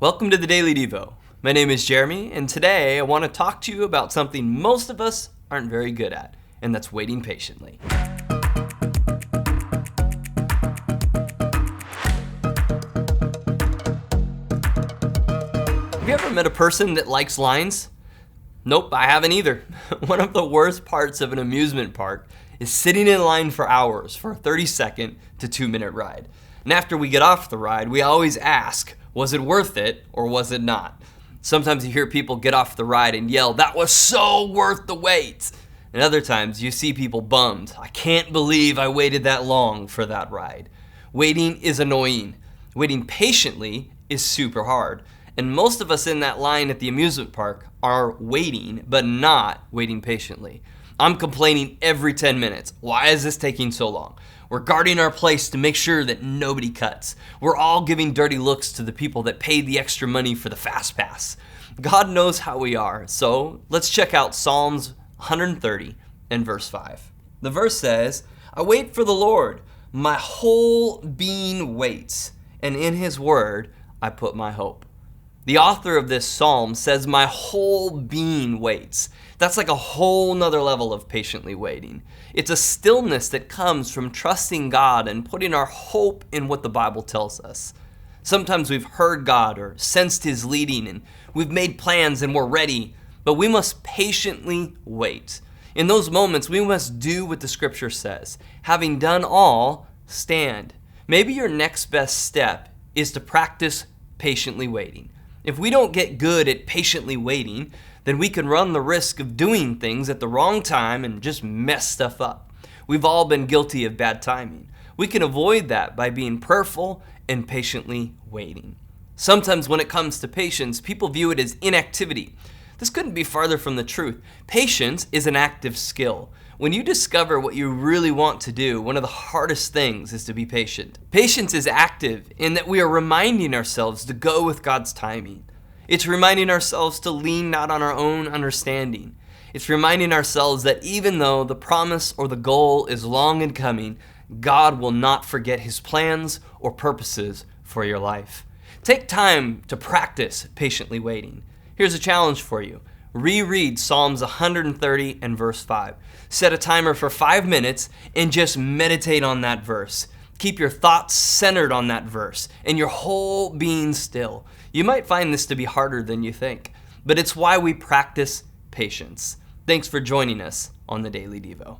Welcome to the Daily Devo. My name is Jeremy, and today I want to talk to you about something most of us aren't very good at, and that's waiting patiently. Have you ever met a person that likes lines? Nope, I haven't either. One of the worst parts of an amusement park is sitting in line for hours for a 30-second to 2-minute ride. And after we get off the ride, we always ask, was it worth it or was it not? Sometimes you hear people get off the ride and yell, that was so worth the wait. And other times you see people bummed. I can't believe I waited that long for that ride. Waiting is annoying. Waiting patiently is super hard. And most of us in that line at the amusement park are waiting, but not waiting patiently. I'm complaining every 10 minutes. Why is this taking so long? We're guarding our place to make sure that nobody cuts. We're all giving dirty looks to the people that paid the extra money for the fast pass. God knows how we are, so let's check out Psalms 130 and verse 5. The verse says, I wait for the Lord, my whole being waits, and in his word I put my hope. The author of this psalm says my whole being waits. That's like a whole nother level of patiently waiting. It's a stillness that comes from trusting God and putting our hope in what the Bible tells us. Sometimes we've heard God or sensed his leading and we've made plans and we're ready, but we must patiently wait. In those moments, we must do what the scripture says. Having done all, stand. Maybe your next best step is to practice patiently waiting. If we don't get good at patiently waiting, then we can run the risk of doing things at the wrong time and just mess stuff up. We've all been guilty of bad timing. We can avoid that by being prayerful and patiently waiting. Sometimes when it comes to patience, people view it as inactivity. This couldn't be farther from the truth. Patience is an active skill. When you discover what you really want to do, one of the hardest things is to be patient. Patience is active in that we are reminding ourselves to go with God's timing. It's reminding ourselves to lean not on our own understanding. It's reminding ourselves that even though the promise or the goal is long in coming, God will not forget his plans or purposes for your life. Take time to practice patiently waiting. Here's a challenge for you. Reread Psalms 130 and verse 5. Set a timer for 5 minutes and just meditate on that verse. Keep your thoughts centered on that verse and your whole being still. You might find this to be harder than you think, but it's why we practice patience. Thanks for joining us on the Daily Devo.